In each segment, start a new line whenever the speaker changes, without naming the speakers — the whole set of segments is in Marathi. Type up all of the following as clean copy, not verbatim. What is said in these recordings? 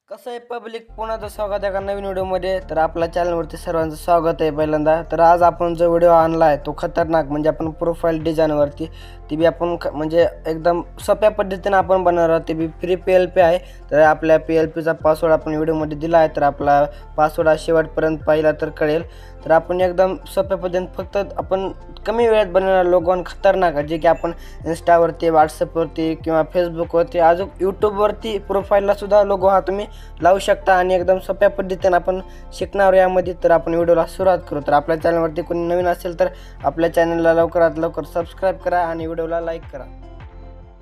कसं आहे पब्लिक, पुन्हा स्वागत आहे एका नवीन व्हिडिओमध्ये. तर आपल्या चॅनलवरती सर्वांचं स्वागत आहे पहिल्यांदा. तर आज आपण जो व्हिडिओ आणला आहे तो खतरनाक, म्हणजे आपण प्रोफाईल डिझाईनवरती ती बी आपण म्हणजे एकदम सोप्या पद्धतीने आपण बनवणार आहोत. ते बी फ्री PLP आहे. तर आपल्या PLPचा पासवर्ड आपण व्हिडिओमध्ये दिला आहे. तर आपला पासवर्ड हा शेवटपर्यंत पाहिला तर कळेल. तर आपण एकदम सोप्या पद्धतीने फक्त आपण कमी वेळात बनवणार लोगो आणि खतरनाक, जे की आपण इंस्टावरती, व्हॉट्सअपवरती किंवा फेसबुकवरती, अजून यूट्यूबवरती प्रोफाईलला सुद्धा लोगो हा तुम्ही लावू शकता. आणि एकदम सोप्या पद्धतीने आपण शिकणार यामध्ये. तर आपण व्हिडिओला सुरुवात करू. तर आपल्या चॅनलवरती कोणी नवीन असेल तर आपल्या चॅनलला लवकरात लवकर सबस्क्राईब करा आणि व्हिडिओला लाईक करा.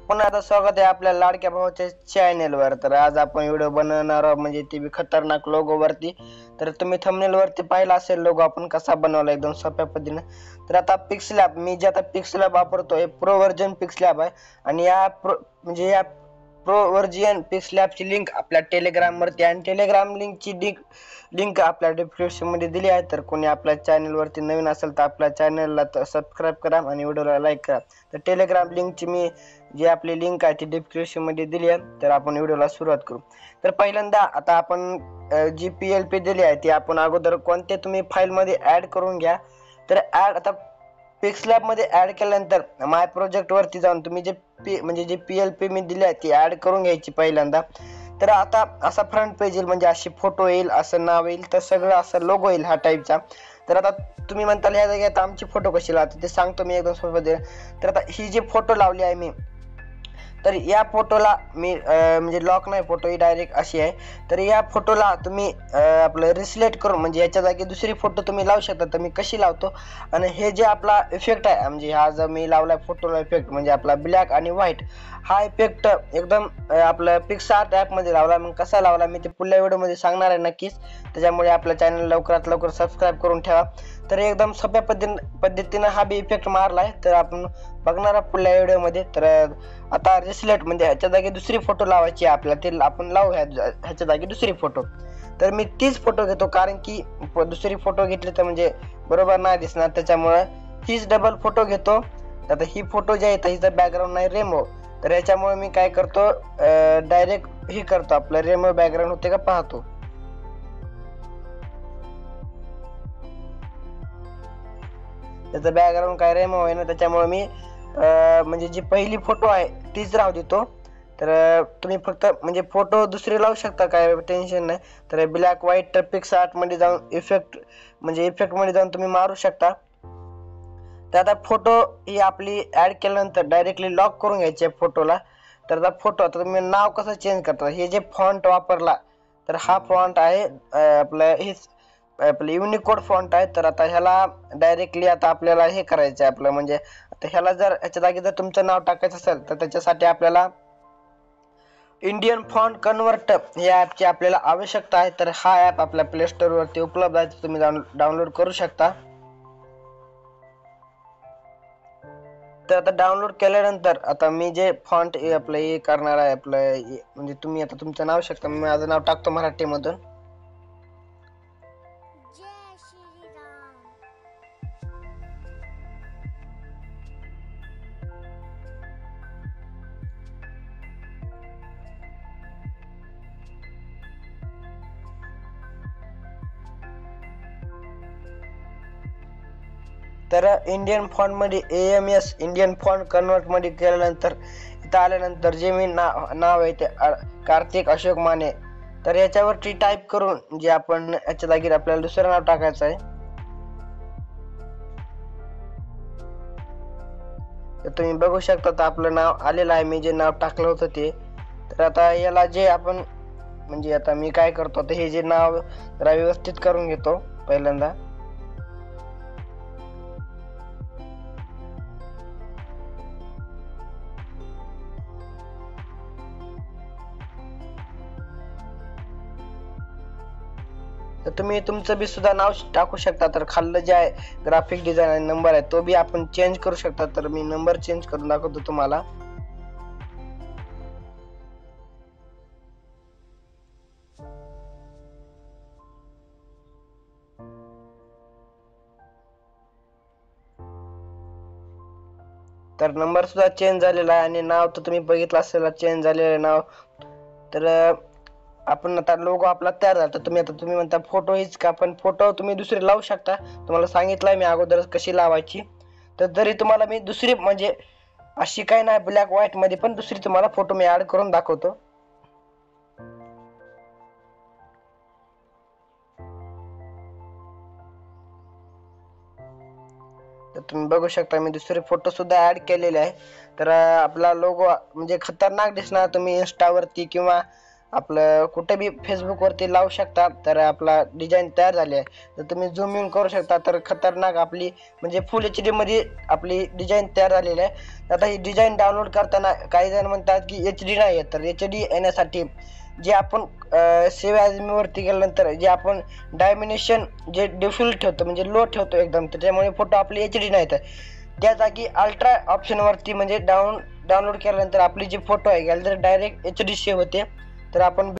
पुन्हा आता स्वागत आहे आपल्या लाडक्या भावाच्या चॅनेलवर. तर आज आपण व्हिडिओ बनवणार आहोत, म्हणजे ती बी खतरनाक लोगोवरती. तर तुम्ही थंबनेलवरती पाहिला असेल लोगो आपण कसा बनवला एकदम सोप्या पद्धतीने. तर आता पिक्सलॅब, मी जे आता पिक्सलॅब वापरतोय प्रो व्हर्जन पिक्सलॅब आहे. आणि या प्रो व्हर्जन पिक्सलॅबची लिंक आपल्या टेलिग्रामवरती, आणि टेलिग्राम लिंकची लिंक आपल्या डिस्क्रिप्शनमध्ये दिली आहे. तर कोणी आपल्या चॅनलवरती नवीन असेल तर आपल्या चॅनलला सबस्क्राईब करा आणि व्हिडिओला लाईक करा. तर टेलिग्राम लिंकची मी जी आपली लिंक आहे ती डिस्क्रिप्शनमध्ये दिली आहे. तर आपण व्हिडिओला सुरुवात करू. तर पहिल्यांदा आता आपण जी PLP दिली आहे ती आपण अगोदर कोणत्या तुम्ही फाईलमध्ये ॲड करून घ्या. तर आता पिक्सलॅबमध्ये ॲड केल्यानंतर माय प्रोजेक्टवरती जाऊन तुम्ही म्हणजे जी PLP मी दिली आहे ती ॲड करून घ्यायची पहिल्यांदा. तर आता असा फ्रंट पेज येईल, म्हणजे अशी फोटो येईल, असं नाव येईल, तर सगळं असं लोगो येईल ह्या टाईपचा. तर आता तुम्ही म्हणताल ह्या जागेत आमची फोटो कशी लावते ते सांगतो मी एकदम सोबत. तर आता ही जी फोटो लावली आहे मी, तर या फोटोला मी म्हणजे लॉक नाही, फोटो ही डायरेक्ट अशी आहे. तर या फोटोला तुम्ही आपलं रिसिलेक्ट करून, म्हणजे याच्या जागी दुसरी फोटो तुम्ही लावू शकता. तर मी कशी लावतो, आणि हे जे आपला इफेक्ट आहे, म्हणजे हा जो मी लावला फोटोला इफेक्ट, म्हणजे आपला ब्लॅक आणि व्हाईट हा इफेक्ट एकदम आपलं पिक्सआर्ट ॲपमध्ये लावला. मग कसा लावला मी ते पुढल्या व्हिडिओमध्ये सांगणार आहे नक्कीच. त्याच्यामुळे आपल्या चॅनल लवकरात लवकर सबस्क्राईब करून ठेवा. तर एकदम सोप्या पद्धतीनं हा बी इफेक्ट मारला आहे. तर आपण बघणार पुढल्या व्हिडिओमध्ये. तर आता रिसिलेक्ट, म्हणजे ह्याच्या जागी दुसरी फोटो लावायची आपल्याला, ते आपण लावू ह्याच्या जागी दुसरी फोटो. तर मी तीच फोटो घेतो, कारण की दुसरी फोटो घेतली तर म्हणजे बरोबर नाही दिसणार, त्याच्यामुळे हीच डबल फोटो घेतो. आता ही फोटो जी आहे हिचं बॅकग्राऊंड नाही रेमो, तर याच्यामुळे मी काय करतो, डायरेक्ट हे करतो, आपलं रेमो बॅकग्राऊंड होते का पाहतो. त्याचं बॅकग्राऊंड काय रेमो आहे ना, त्याच्यामुळे मी म्हणजे जी पहिली फोटो आहे तीच राहू देतो. तर तुम्ही फक्त म्हणजे फोटो दुसरे लावू शकता, काय टेन्शन नाही. तर ब्लॅक व्हाईट तर पिक्सआर्टमध्ये जाऊन इफेक्टमध्ये जाऊन तुम्ही मारू शकता. तर आता फोटो ही आपली ॲड केल्यानंतर डायरेक्टली लॉक करून घ्यायची आहे फोटोला. तर आता तुम्ही नाव कसं चेंज करता, हे जे फॉन्ट वापरला तर हा फॉन्ट आहे आपलं युनिकोड फॉन्ट आहे. तर आता ह्याला डायरेक्टली आता आपल्याला हे करायचं आहे आपलं, म्हणजे आता ह्याला जर ह्याच्या जागी जर तुमचं नाव टाकायचं असेल तर त्याच्यासाठी आपल्याला इंडियन फॉन्ट कन्वर्ट या ॲपची आपल्याला आवश्यकता आहे. तर हा ॲप आपल्या प्ले स्टोअरवरती उपलब्ध आहे, तुम्ही डाउनलोड करू शकता. तर आता डाउनलोड केल्यानंतर आता मी जे फॉन्ट आपलं हे करणार आहे म्हणजे तुम्ही आता तुमचं नाव शकता, मी माझं नाव टाकतो मराठीमधून.
जय श्रीराम.
तर इंडियन फॉन्टमध्ये AMS इंडियन फॉन्ट कन्वर्टमध्ये केल्यानंतर इथं आल्यानंतर जे मी नाव आहे ते कार्तिक अशोक माने. तर याच्यावरती टाईप करून जे आपण याच्या जागी आपल्याला दुसरं नाव टाकायचं आहे. तर तुम्ही बघू शकता तर आपलं नाव आलेलं आहे, मी जे नाव टाकलं होतं ते. तर आता याला जे आपण म्हणजे आता मी काय करतो, तर हे जे नाव जरा व्यवस्थित करून घेतो पहिल्यांदा. तर तुम्ही तुमचं बी सुद्धा नाव टाकू शकता. तर खाल्लं जे आहे ग्राफिक डिझाईन नंबर आहे तो बी आपण चेंज करू शकता. तर मी नंबर चेंज करून दाखवतो तुम्हाला. तर नंबर सुद्धा चेंज झालेला आहे, आणि नाव तर तुम्ही बघितलं असेल चेंज झालेलं नाव. तर आपण आता लोगो आपला तयार झाला. तर तुम्ही म्हणता फोटो हीच का, पण फोटो तुम्ही दुसरी लावू शकता. तुम्हाला सांगितलंय मी अगोदरच कशी लावायची. तर जरी तुम्हाला मी दुसरी म्हणजे अशी काही नाही, ब्लॅक व्हाईट मध्ये पण दुसरी तुम्हाला फोटो मी ऍड करून दाखवतो. तर तुम्ही बघू शकता मी दुसरे फोटो सुद्धा ऍड केलेले आहे. तर आपला लोगो म्हणजे खतरनाक दिसणार. तुम्ही इंस्टावरती किंवा आपलं कुठे बी फेसबुकवरती लावू शकता. तर आपला डिझाईन तयार झाली आहे. तर तुम्ही झूम इन करू शकता. तर खतरनाक आपली म्हणजे फुल HD मध्ये आपली डिझाईन तयार झालेली आहे. आता ही डिझाईन डाउनलोड करताना काही जण म्हणतात की HD नाही येत. तर HD येण्यासाठी जे आपण सेव्ह ॲज वरती गेल्यानंतर जे आपण डायमिनेशन जे डिफॉल्ट ठेवतो म्हणजे लो ठेवतो एकदम, त्याच्यामुळे फोटो आपले HD नाही येत. त्या जागी अल्ट्रा ऑप्शनवरती म्हणजे डाउनलोड केल्यानंतर आपली जी फोटो आहे गॅलरी डायरेक्ट HD सेव्ह होते. तर आपण